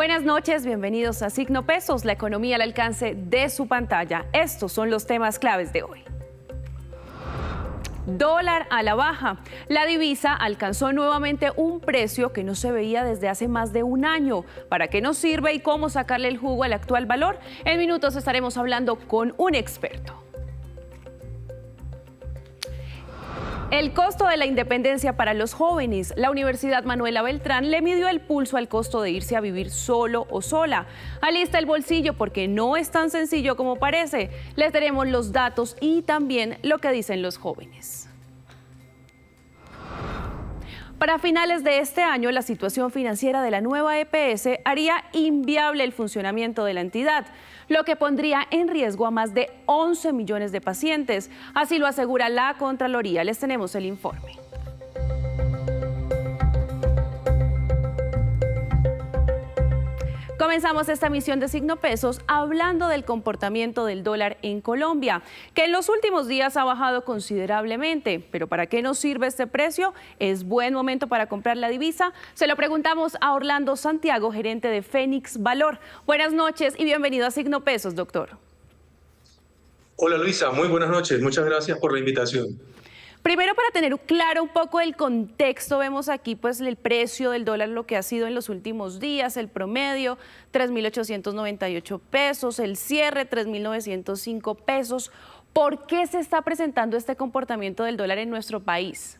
Buenas noches, bienvenidos a Signo Pesos, la economía al alcance de su pantalla. Estos son los temas claves de hoy. Dólar a la baja. La divisa alcanzó nuevamente un precio que no se veía desde hace más de un año. ¿Para qué nos sirve y cómo sacarle el jugo al actual valor? En minutos estaremos hablando con un experto. El costo de la independencia para los jóvenes. La Universidad Manuela Beltrán le midió el pulso al costo de irse a vivir solo o sola. Alista el bolsillo porque no es tan sencillo como parece. Les daremos los datos y también lo que dicen los jóvenes. Para finales de este año, la situación financiera de la nueva EPS haría inviable el funcionamiento de la entidad, lo que pondría en riesgo a más de 11 millones de pacientes. Así lo asegura la Contraloría. Les tenemos el informe. Comenzamos esta misión de Signo Pesos hablando del comportamiento del dólar en Colombia, que en los últimos días ha bajado considerablemente. ¿Pero para qué nos sirve este precio? ¿Es buen momento para comprar la divisa? Se lo preguntamos a Orlando Santiago, gerente de Fénix Valor. Buenas noches y bienvenido a Signo Pesos, doctor. Hola Luisa, muy buenas noches. Muchas gracias por la invitación. Primero, para tener claro un poco el contexto, vemos aquí pues el precio del dólar, lo que ha sido en los últimos días, el promedio 3.898 pesos, el cierre 3.905 pesos. ¿Por qué se está presentando este comportamiento del dólar en nuestro país?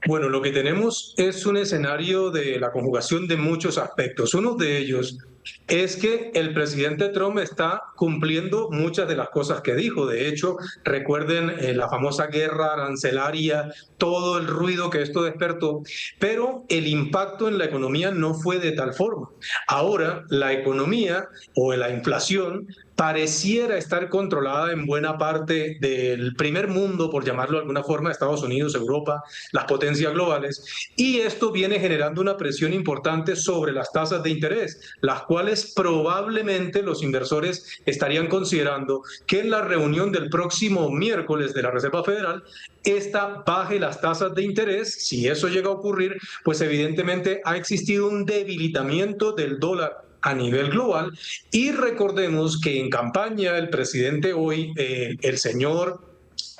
Bueno, lo que tenemos es un escenario de la conjugación de muchos aspectos. Uno de ellos es que el presidente Trump está cumpliendo muchas de las cosas que dijo. De hecho, recuerden la famosa guerra arancelaria, todo el ruido que esto despertó, pero el impacto en la economía no fue de tal forma. Ahora, la economía o la inflación pareciera estar controlada en buena parte del primer mundo, por llamarlo de alguna forma, Estados Unidos, Europa, las potencias globales, y esto viene generando una presión importante sobre las tasas de interés, las cuales probablemente los inversores estarían considerando que en la reunión del próximo miércoles de la Reserva Federal, esta baje las tasas de interés. Si eso llega a ocurrir, pues evidentemente ha existido un debilitamiento del dólar a nivel global, y recordemos que en campaña el presidente hoy, el señor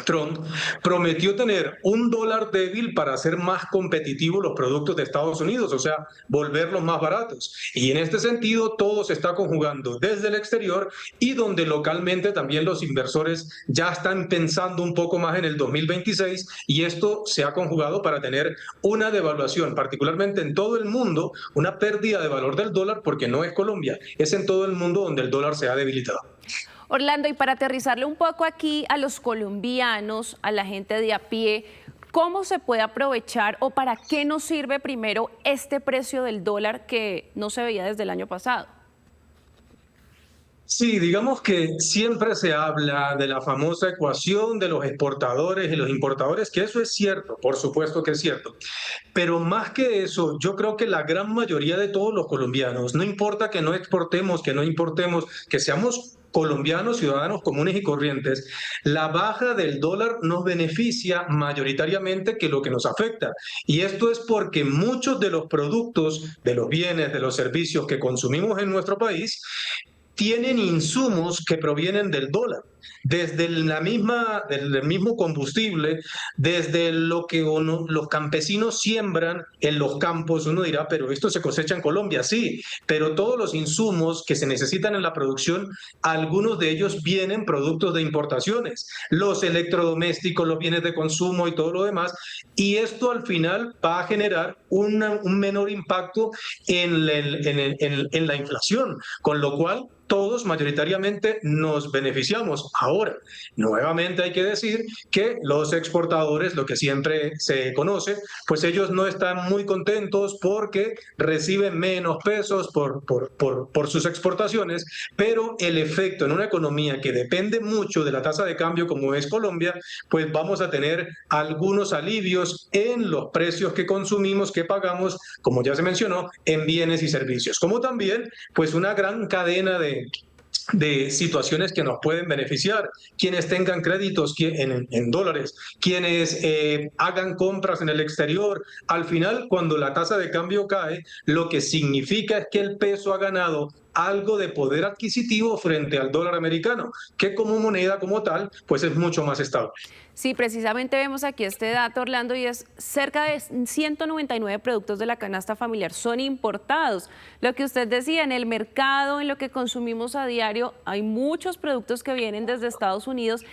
Trump, prometió tener un dólar débil para hacer más competitivos los productos de Estados Unidos, o sea, volverlos más baratos. Y en este sentido, todo se está conjugando desde el exterior y donde localmente también los inversores ya están pensando un poco más en el 2026, y esto se ha conjugado para tener una devaluación, particularmente en todo el mundo, una pérdida de valor del dólar, porque no es Colombia, es en todo el mundo donde el dólar se ha debilitado. Orlando, y para aterrizarle un poco aquí a los colombianos, a la gente de a pie, ¿cómo se puede aprovechar o para qué nos sirve primero este precio del dólar que no se veía desde el año pasado? Sí, digamos que siempre se habla de la famosa ecuación de los exportadores y los importadores, que eso es cierto, por supuesto que es cierto. Pero más que eso, yo creo que la gran mayoría de todos los colombianos, no importa que no exportemos, que no importemos, que seamos colombianos, ciudadanos comunes y corrientes, la baja del dólar nos beneficia mayoritariamente que lo que nos afecta. Y esto es porque muchos de los productos, de los bienes, de los servicios que consumimos en nuestro país, tienen insumos que provienen del dólar, desde del mismo combustible, desde lo que los campesinos siembran en los campos. Uno dirá, pero esto se cosecha en Colombia, sí, pero todos los insumos que se necesitan en la producción, algunos de ellos vienen productos de importaciones, los electrodomésticos, los bienes de consumo y todo lo demás, y esto al final va a generar un menor impacto en la inflación, con lo cual todos mayoritariamente nos beneficiamos. Ahora, nuevamente hay que decir que los exportadores, lo que siempre se conoce, pues ellos no están muy contentos porque reciben menos pesos por sus exportaciones, pero el efecto en una economía que depende mucho de la tasa de cambio como es Colombia, pues vamos a tener algunos alivios en los precios que consumimos, que pagamos, como ya se mencionó, en bienes y servicios, como también pues una gran cadena de situaciones que nos pueden beneficiar. Quienes tengan créditos en dólares, quienes hagan compras en el exterior. Al final, cuando la tasa de cambio cae, lo que significa es que el peso ha ganado algo de poder adquisitivo frente al dólar americano, que como moneda como tal, pues es mucho más estable. Sí, precisamente vemos aquí este dato, Orlando, y es cerca de 199 productos de la canasta familiar son importados. Lo que usted decía, en el mercado, en lo que consumimos a diario, hay muchos productos que vienen desde Estados Unidos.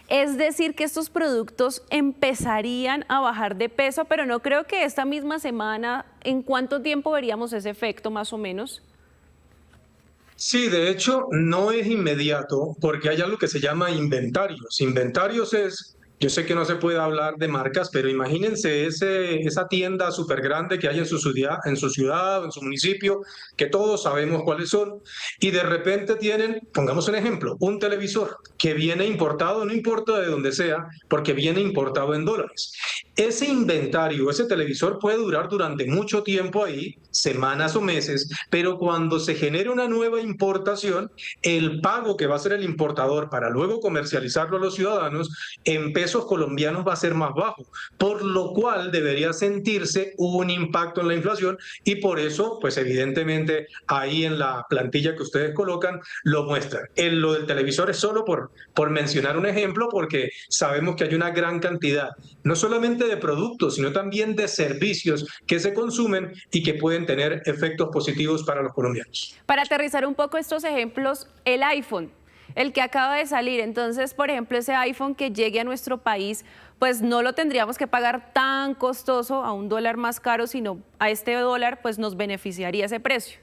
Es decir, que estos productos empezarían a bajar de peso, pero no creo que esta misma semana, ¿en cuánto tiempo veríamos ese efecto más o menos? Sí, de hecho, no es inmediato porque hay algo que se llama inventarios. Inventarios es, yo sé que no se puede hablar de marcas, pero imagínense esa tienda súper grande que hay en su ciudad o en su municipio, que todos sabemos cuáles son, y de repente tienen, pongamos un ejemplo, un televisor que viene importado, no importa de dónde sea, porque viene importado en dólares. Ese inventario, ese televisor puede durar durante mucho tiempo ahí, semanas o meses, pero cuando se genere una nueva importación, el pago que va a hacer el importador para luego comercializarlo a los ciudadanos en pesos colombianos va a ser más bajo, por lo cual debería sentirse un impacto en la inflación y por eso, pues evidentemente ahí en la plantilla que ustedes colocan lo muestran. Lo del televisor es solo por mencionar un ejemplo, porque sabemos que hay una gran cantidad, no solamente de productos, sino también de servicios que se consumen y que pueden tener efectos positivos para los colombianos. Para aterrizar un poco estos ejemplos, el iPhone, el que acaba de salir, entonces, por ejemplo, ese iPhone que llegue a nuestro país, pues no lo tendríamos que pagar tan costoso a un dólar más caro, sino a este dólar, pues nos beneficiaría ese precio.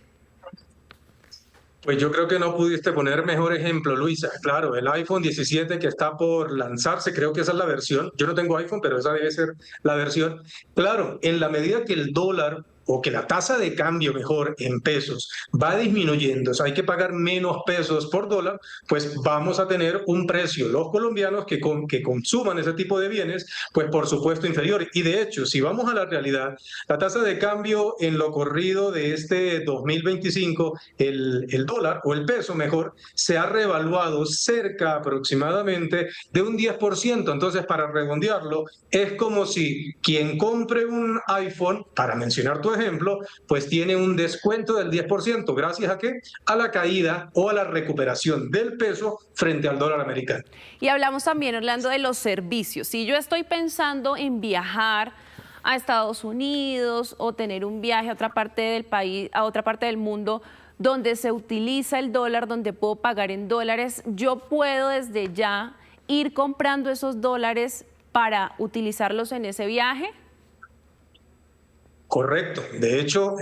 Pues yo creo que no pudiste poner mejor ejemplo, Luisa. Claro, el iPhone 17 que está por lanzarse, creo que esa es la versión. Yo no tengo iPhone, pero esa debe ser la versión. Claro, en la medida que el dólar o que la tasa de cambio mejor en pesos va disminuyendo, o sea, hay que pagar menos pesos por dólar, pues vamos a tener un precio, los colombianos que consuman ese tipo de bienes, pues por supuesto inferior. Y de hecho, si vamos a la realidad, la tasa de cambio en lo corrido de este 2025, el dólar o el peso mejor, se ha revaluado cerca aproximadamente de un 10%. Entonces, para redondearlo, es como si quien compre un iPhone, para mencionar tu ejemplo, pues tiene un descuento del 10%. ¿Gracias a qué? A la caída o a la recuperación del peso frente al dólar americano. Y hablamos también, Orlando, de los servicios. Si yo estoy pensando en viajar a Estados Unidos o tener un viaje a otra parte del país, a otra parte del mundo, donde se utiliza el dólar, donde puedo pagar en dólares, yo puedo desde ya ir comprando esos dólares para utilizarlos en ese viaje. Correcto. De hecho,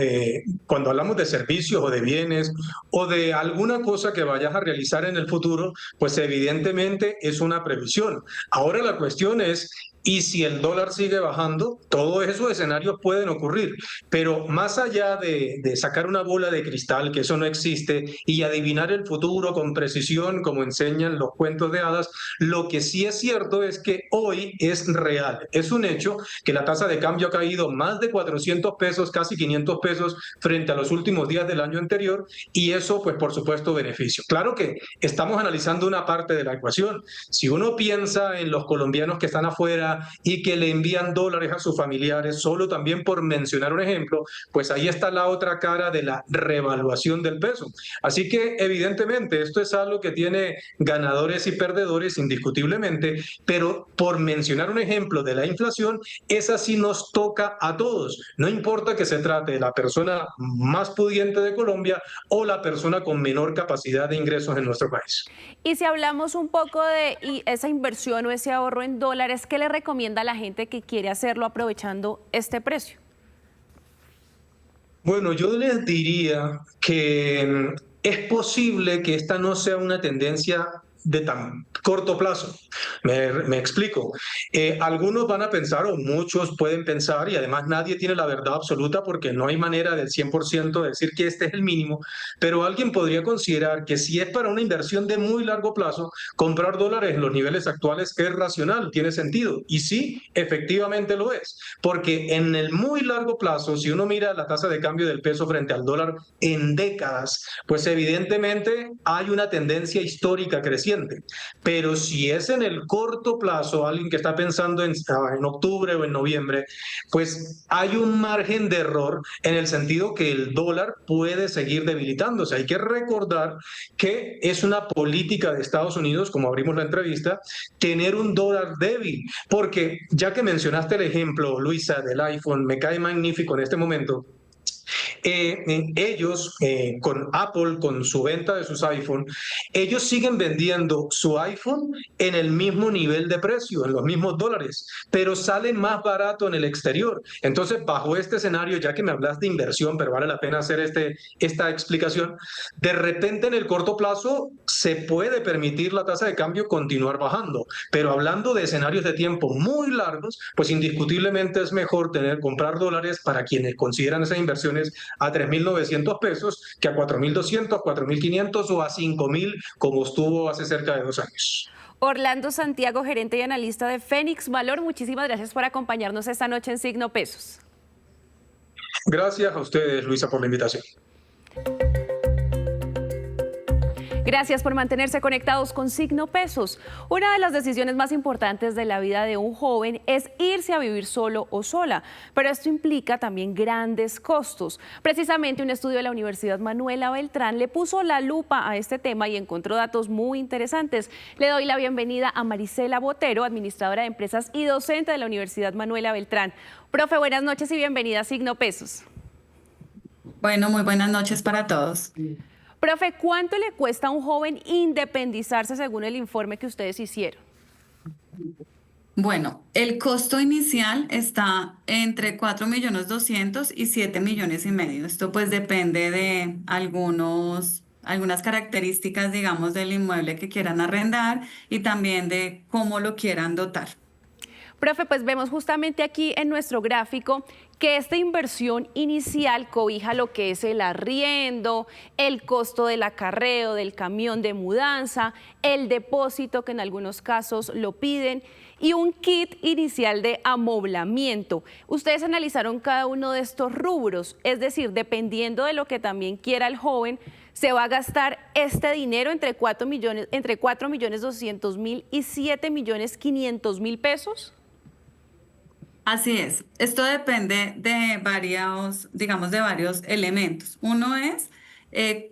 cuando hablamos de servicios o de bienes o de alguna cosa que vayas a realizar en el futuro, pues evidentemente es una previsión. Ahora la cuestión es, ¿y si el dólar sigue bajando? Todos esos escenarios pueden ocurrir, pero más allá de sacar una bola de cristal, que eso no existe, y adivinar el futuro con precisión, como enseñan los cuentos de hadas, lo que sí es cierto es que hoy es real. Es un hecho que la tasa de cambio ha caído más de 400 pesos, casi 500 pesos, frente a los últimos días del año anterior, y eso, pues por supuesto, beneficio. Claro que estamos analizando una parte de la ecuación. Si uno piensa en los colombianos que están afuera, y que le envían dólares a sus familiares, solo también por mencionar un ejemplo, pues ahí está la otra cara de la revaluación del peso. Así que evidentemente esto es algo que tiene ganadores y perdedores indiscutiblemente, pero por mencionar un ejemplo de la inflación, esa sí nos toca a todos. No importa que se trate de la persona más pudiente de Colombia o la persona con menor capacidad de ingresos en nuestro país. Y si hablamos un poco de esa inversión o ese ahorro en dólares, ¿qué le recomienda a la gente que quiere hacerlo aprovechando este precio? Bueno, yo les diría que es posible que esta no sea una tendencia corto plazo. Me explico. Algunos van a pensar, o muchos pueden pensar, y además nadie tiene la verdad absoluta porque no hay manera del 100% de decir que este es el mínimo, pero alguien podría considerar que si es para una inversión de muy largo plazo, comprar dólares en los niveles actuales es racional, tiene sentido. Y sí, efectivamente lo es, porque en el muy largo plazo, si uno mira la tasa de cambio del peso frente al dólar en décadas, pues evidentemente hay una tendencia histórica creciente. Pero si es en el corto plazo, alguien que está pensando en octubre o en noviembre, pues hay un margen de error en el sentido que el dólar puede seguir debilitándose. Hay que recordar que es una política de Estados Unidos, como abrimos la entrevista, tener un dólar débil, porque ya que mencionaste el ejemplo, Luisa, del iPhone, me cae magnífico en este momento. Ellos, con Apple, con su venta de sus iPhone, ellos siguen vendiendo su iPhone en el mismo nivel de precio, en los mismos dólares, pero salen más barato en el exterior. Entonces, bajo este escenario, ya que me hablas de inversión, pero vale la pena hacer esta explicación, de repente en el corto plazo se puede permitir la tasa de cambio continuar bajando, pero hablando de escenarios de tiempo muy largos, pues indiscutiblemente es mejor comprar dólares para quienes consideran esas inversiones a 3.900 pesos que a 4.200, 4.500 o a 5.000 como estuvo hace cerca de 2 años. Orlando Santiago, gerente y analista de Fénix Valor, muchísimas gracias por acompañarnos esta noche en Signo Pesos. Gracias a ustedes, Luisa, por la invitación. Gracias por mantenerse conectados con Signo Pesos. Una de las decisiones más importantes de la vida de un joven es irse a vivir solo o sola, pero esto implica también grandes costos. Precisamente un estudio de la Universidad Manuela Beltrán le puso la lupa a este tema y encontró datos muy interesantes. Le doy la bienvenida a Marisela Botero, administradora de empresas y docente de la Universidad Manuela Beltrán. Profe, buenas noches y bienvenida a Signo Pesos. Bueno, muy buenas noches para todos. Profe, ¿cuánto le cuesta a un joven independizarse según el informe que ustedes hicieron? Bueno, el costo inicial está entre 4.200.000 y 7,5 millones. Esto pues depende de algunas características, digamos, del inmueble que quieran arrendar y también de cómo lo quieran dotar. Profe, pues vemos justamente aquí en nuestro gráfico que esta inversión inicial cobija lo que es el arriendo, el costo del acarreo, del camión de mudanza, el depósito que en algunos casos lo piden y un kit inicial de amoblamiento. Ustedes analizaron cada uno de estos rubros, es decir, dependiendo de lo que también quiera el joven, se va a gastar este dinero entre 4.200.000 y 7.500.000 pesos. Así es. Esto depende de varios elementos. Uno es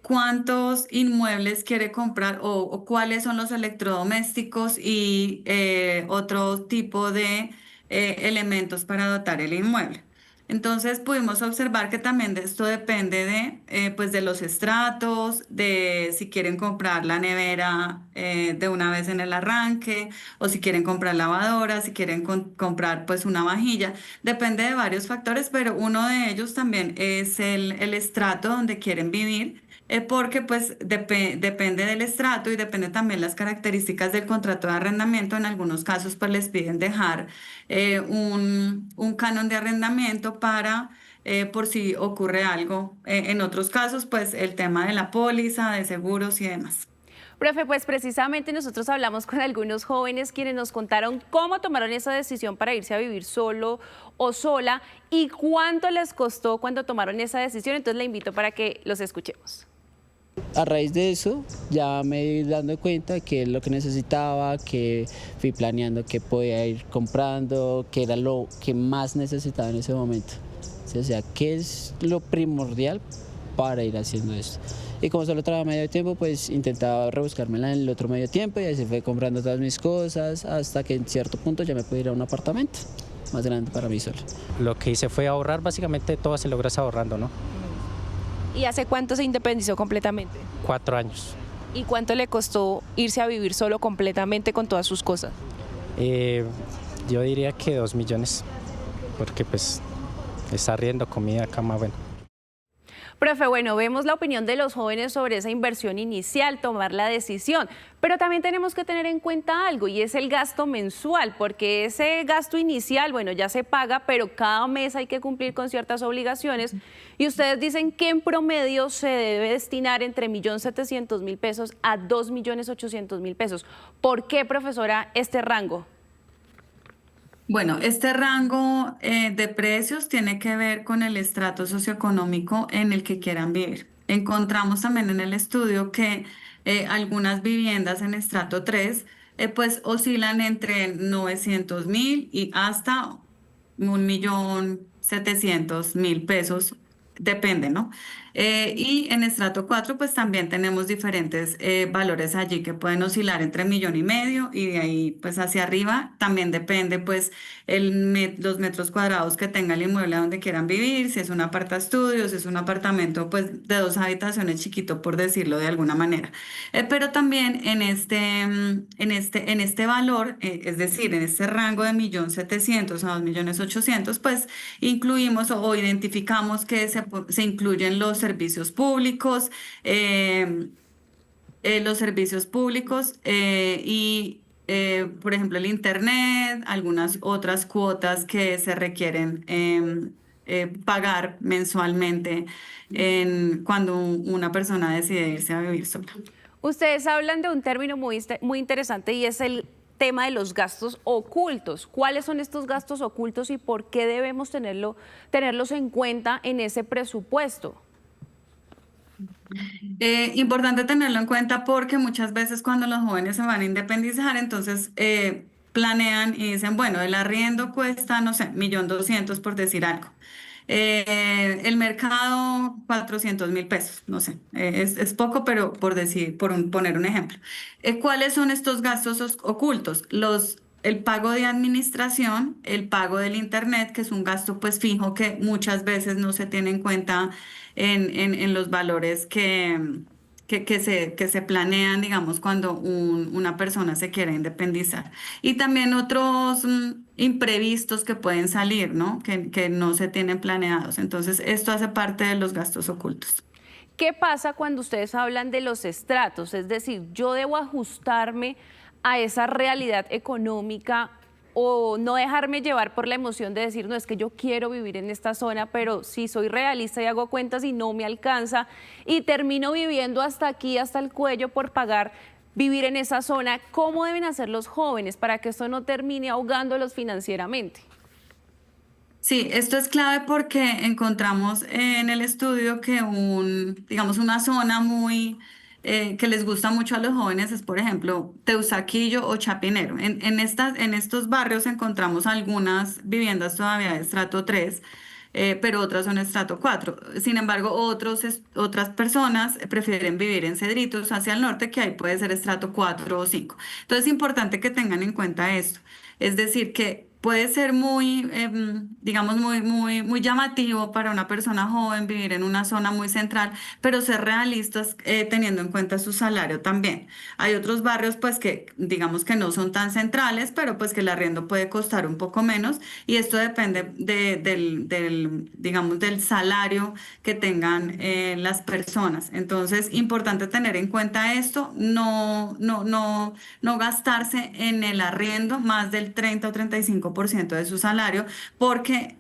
cuántos inmuebles quiere comprar o cuáles son los electrodomésticos y otro tipo de elementos para dotar el inmueble. Entonces pudimos observar que también de esto depende de los estratos, de si quieren comprar la nevera de una vez en el arranque, o si quieren comprar lavadora, si quieren comprar pues una vajilla. Depende de varios factores, pero uno de ellos también es el estrato donde quieren vivir. Porque pues depende del estrato y depende también las características del contrato de arrendamiento. En algunos casos pues les piden dejar un canon de arrendamiento para por si ocurre algo. En otros casos pues el tema de la póliza, de seguros y demás. Profe, pues precisamente nosotros hablamos con algunos jóvenes quienes nos contaron cómo tomaron esa decisión para irse a vivir solo o sola y cuánto les costó cuando tomaron esa decisión. Entonces le invito para que los escuchemos. A raíz de eso ya me di dando cuenta que es lo que necesitaba, que fui planeando que podía ir comprando, que era lo que más necesitaba en ese momento. O sea, ¿qué es lo primordial para ir haciendo esto? Y como solo trabajaba medio tiempo, pues intentaba rebuscármela en el otro medio tiempo y así fui comprando todas mis cosas hasta que en cierto punto ya me pude ir a un apartamento más grande para mí solo. Lo que hice fue ahorrar, básicamente todo se logra ahorrando, ¿no? ¿Y hace cuánto se independizó completamente? 4 años. ¿Y cuánto le costó irse a vivir solo completamente con todas sus cosas? Yo diría que 2 millones, porque pues es arriendo, comida, cama, bueno. Profe, bueno, vemos la opinión de los jóvenes sobre esa inversión inicial, tomar la decisión, pero también tenemos que tener en cuenta algo y es el gasto mensual, porque ese gasto inicial, bueno, ya se paga, pero cada mes hay que cumplir con ciertas obligaciones y ustedes dicen que en promedio se debe destinar entre 1.700.000 pesos a 2.800.000 pesos. ¿Por qué, profesora, este rango? Bueno, este rango de precios tiene que ver con el estrato socioeconómico en el que quieran vivir. Encontramos también en el estudio que algunas viviendas en estrato 3 pues oscilan entre 900.000 y hasta 1.700.000 pesos, depende, ¿no? Y en estrato 4 pues también tenemos diferentes valores allí que pueden oscilar entre 1.500.000 y de ahí pues hacia arriba. También depende pues los metros cuadrados que tenga el inmueble donde quieran vivir, si es un apartaestudio, si es un apartamento pues de 2 habitaciones chiquito, por decirlo de alguna manera. Pero también en este valor, es decir, en este rango de 1.700.000 a 2.800.000, pues incluimos o identificamos que se incluyen los servicios públicos y, por ejemplo, el Internet, algunas otras cuotas que se requieren pagar mensualmente cuando una persona decide irse a vivir sola. Ustedes hablan de un término muy interesante y es el tema de los gastos ocultos. ¿Cuáles son estos gastos ocultos y por qué debemos tenerlos en cuenta en ese presupuesto? Importante tenerlo en cuenta porque muchas veces cuando los jóvenes se van a independizar, entonces planean y dicen, bueno, el arriendo cuesta, no sé, 1.200.000 por decir algo. El mercado, 400.000 pesos, no sé, es poco, pero poner un ejemplo. ¿Cuáles son estos gastos ocultos? El pago de administración, el pago del internet, que es un gasto pues fijo que muchas veces no se tiene en cuenta en los valores que se planean, digamos, cuando una persona se quiere independizar. Y también otros imprevistos que pueden salir, ¿no? Que no se tienen planeados. Entonces, esto hace parte de los gastos ocultos. ¿Qué pasa cuando ustedes hablan de los estratos? Es decir, yo debo ajustarme a esa realidad económica o no dejarme llevar por la emoción de decir, no, es que yo quiero vivir en esta zona, pero si soy realista y hago cuentas y no me alcanza y termino viviendo hasta aquí, hasta el cuello por pagar vivir en esa zona. ¿Cómo deben hacer los jóvenes para que esto no termine ahogándolos financieramente? Sí, esto es clave porque encontramos en el estudio que digamos, una zona que les gusta mucho a los jóvenes es, por ejemplo, Teusaquillo o Chapinero. En estos barrios encontramos algunas viviendas todavía de estrato 3, pero otras son estrato 4. Sin embargo, otras personas prefieren vivir en Cedritos hacia el norte, que ahí puede ser estrato 4 o 5. Entonces es importante que tengan en cuenta esto. Es decir, que puede ser digamos, muy llamativo para una persona joven vivir en una zona muy central, pero ser realistas teniendo en cuenta su salario también. Hay otros barrios, pues, que digamos que no son tan centrales, pero pues que el arriendo puede costar un poco menos y esto depende digamos, del salario que tengan las personas. Entonces, importante tener en cuenta esto, no gastarse en el arriendo más del 30 o 35% de su salario, porque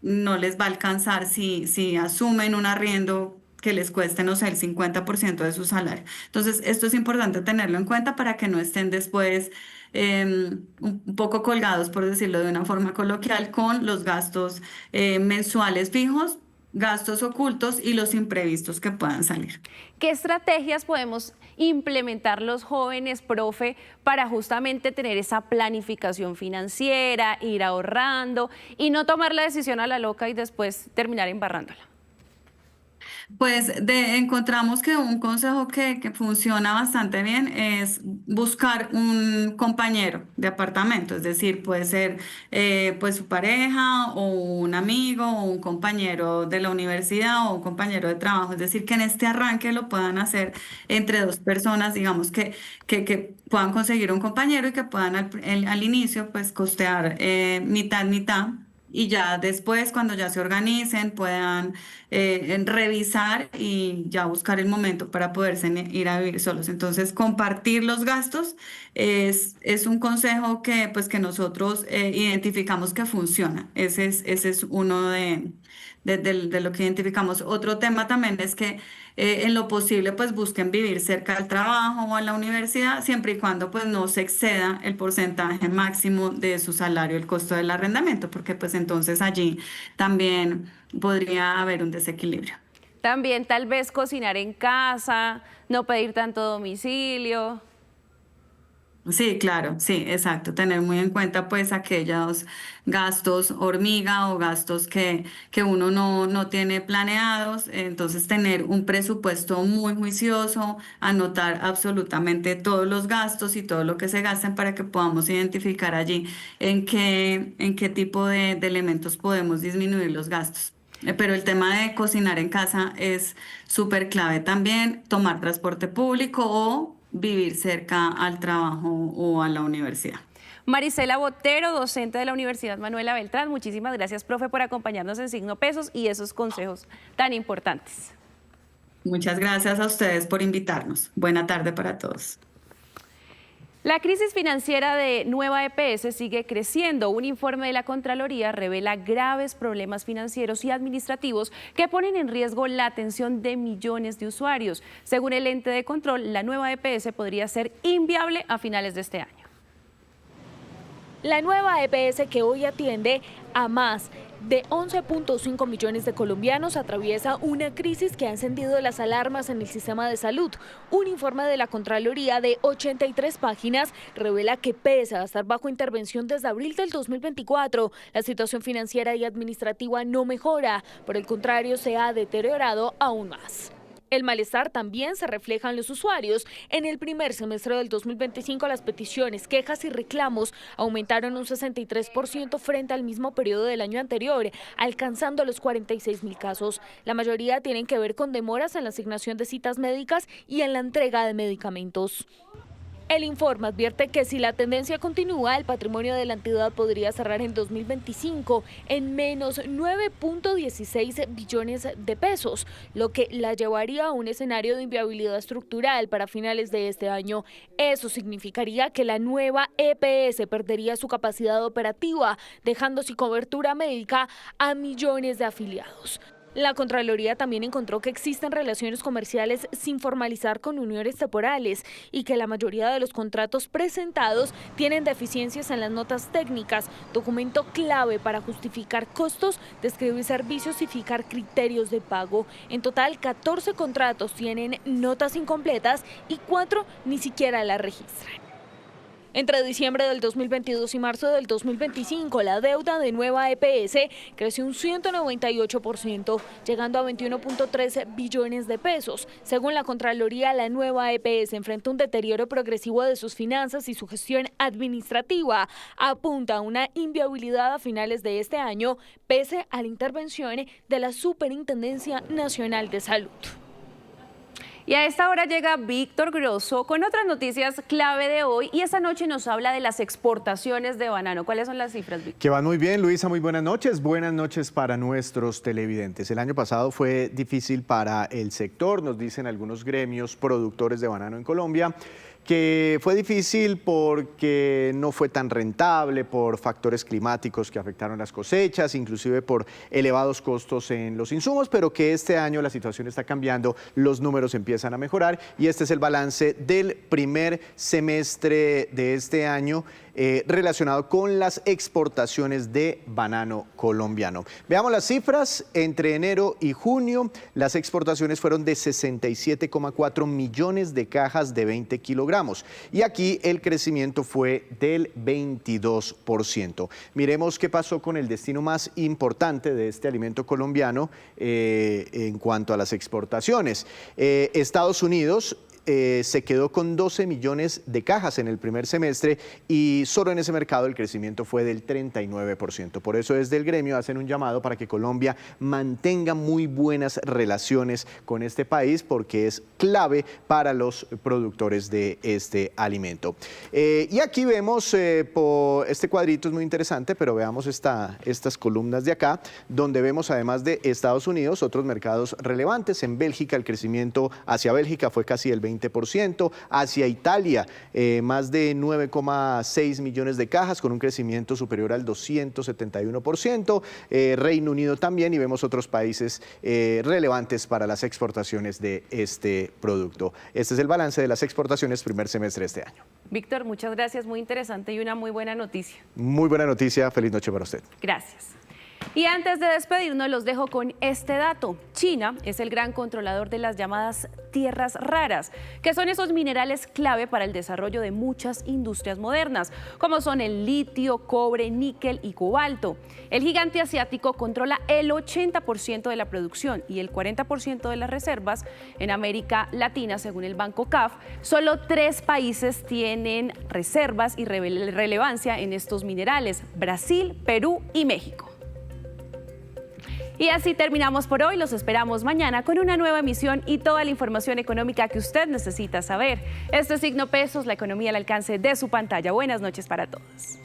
no les va a alcanzar si asumen un arriendo que les cueste, no sé, el 50% de su salario. Entonces, esto es importante tenerlo en cuenta para que no estén después un poco colgados, por decirlo de una forma coloquial, con los gastos mensuales fijos, gastos ocultos y los imprevistos que puedan salir. ¿Qué estrategias podemos implementar los jóvenes, profe, para justamente tener esa planificación financiera, ir ahorrando y no tomar la decisión a la loca y después terminar embarrándola? Pues encontramos que un consejo que funciona bastante bien es buscar un compañero de apartamento, es decir, puede ser pues su pareja o un amigo o un compañero de la universidad o un compañero de trabajo, es decir, que en este arranque lo puedan hacer entre dos personas, digamos que puedan conseguir un compañero y que puedan al inicio pues costear mitad, mitad. y ya después, cuando ya se organicen, puedan revisar y ya buscar el momento para poderse ir a vivir solos. Entonces, compartir los gastos es un consejo que, pues, que nosotros identificamos que funciona. Ese es uno de lo que identificamos. Otro tema también es que en lo posible pues busquen vivir cerca del trabajo o a la universidad, siempre y cuando pues no se exceda el porcentaje máximo de su salario, el costo del arrendamiento, porque pues entonces allí también podría haber un desequilibrio. También tal vez cocinar en casa, no pedir tanto domicilio. Sí, claro, sí, exacto. Tener muy en cuenta pues aquellos gastos hormiga o gastos que uno no tiene planeados. Entonces tener un presupuesto muy juicioso, anotar absolutamente todos los gastos y todo lo que se gasten para que podamos identificar allí en qué tipo de elementos podemos disminuir los gastos. Pero el tema de cocinar en casa es súper clave también, tomar transporte público o vivir cerca al trabajo o a la universidad. Marisela Botero, docente de la Universidad Manuela Beltrán, muchísimas gracias, profe, por acompañarnos en Signo Pesos y esos consejos tan importantes. Muchas gracias a ustedes por invitarnos. Buena tarde para todos. La crisis financiera de Nueva EPS sigue creciendo. Un informe de la Contraloría revela graves problemas financieros y administrativos que ponen en riesgo la atención de millones de usuarios. Según el ente de control, la Nueva EPS podría ser inviable a finales de este año. La Nueva EPS, que hoy atiende a más de 11.5 millones de colombianos, atraviesa una crisis que ha encendido las alarmas en el sistema de salud. Un informe de la Contraloría de 83 páginas revela que pese a estar bajo intervención desde abril del 2024, la situación financiera y administrativa no mejora, por el contrario se ha deteriorado aún más. El malestar también se refleja en los usuarios. En el primer semestre del 2025, las peticiones, quejas y reclamos aumentaron un 63% frente al mismo periodo del año anterior, alcanzando los 46.000 casos. La mayoría tienen que ver con demoras en la asignación de citas médicas y en la entrega de medicamentos. El informe advierte que si la tendencia continúa, el patrimonio de la entidad podría cerrar en 2025 en menos 9.16 billones de pesos, lo que la llevaría a un escenario de inviabilidad estructural para finales de este año. Eso significaría que la Nueva EPS perdería su capacidad operativa, dejando sin cobertura médica a millones de afiliados. La Contraloría también encontró que existen relaciones comerciales sin formalizar con uniones temporales y que la mayoría de los contratos presentados tienen deficiencias en las notas técnicas, documento clave para justificar costos, describir servicios y fijar criterios de pago. En total, 14 contratos tienen notas incompletas y 4 ni siquiera las registran. Entre diciembre del 2022 y marzo del 2025, la deuda de Nueva EPS creció un 198%, llegando a 21.3 billones de pesos. Según la Contraloría, la Nueva EPS enfrenta un deterioro progresivo de sus finanzas y su gestión administrativa. Apunta a una inviabilidad a finales de este año, pese a la intervención de la Superintendencia Nacional de Salud. Y a esta hora llega Víctor Grosso con otras noticias clave de hoy y esta noche nos habla de las exportaciones de banano. ¿Cuáles son las cifras, Víctor? Que van muy bien, Luisa, muy buenas noches. Buenas noches para nuestros televidentes. El año pasado fue difícil para el sector, nos dicen algunos gremios productores de banano en Colombia, que fue difícil porque no fue tan rentable, por factores climáticos que afectaron las cosechas, inclusive por elevados costos en los insumos, pero que este año la situación está cambiando, los números empiezan a mejorar y este es el balance del primer semestre de este año relacionado con las exportaciones de banano colombiano. Veamos las cifras. Entre enero y junio, las exportaciones fueron de 67,4 millones de cajas de 20 kilogramos. Y aquí el crecimiento fue del 22%. Miremos qué pasó con el destino más importante de este alimento colombiano en cuanto a las exportaciones. Estados Unidos se quedó con 12 millones de cajas en el primer semestre y solo en ese mercado el crecimiento fue del 39%. Por eso desde el gremio hacen un llamado para que Colombia mantenga muy buenas relaciones con este país porque es clave para los productores de este alimento. Y aquí vemos, este cuadrito es muy interesante, pero veamos estas columnas de acá, donde vemos además de Estados Unidos otros mercados relevantes. En Bélgica el crecimiento hacia Bélgica fue casi el 20%, hacia Italia más de 9,6 millones de cajas con un crecimiento superior al 271%, Reino Unido también, y vemos otros países relevantes para las exportaciones de este producto. Este es el balance de las exportaciones primer semestre de este año. Víctor, muchas gracias, muy interesante y una muy buena noticia. Muy buena noticia, feliz noche para usted. Gracias. Y antes de despedirnos, los dejo con este dato. China es el gran controlador de las llamadas tierras raras, que son esos minerales clave para el desarrollo de muchas industrias modernas, como son el litio, cobre, níquel y cobalto. El gigante asiático controla el 80% de la producción y el 40% de las reservas. En América Latina, según el Banco CAF, solo 3 países tienen reservas y relevancia en estos minerales: Brasil, Perú y México. Y así terminamos por hoy. Los esperamos mañana con una nueva emisión y toda la información económica que usted necesita saber. Este es Signo Pesos, la economía al alcance de su pantalla. Buenas noches para todos.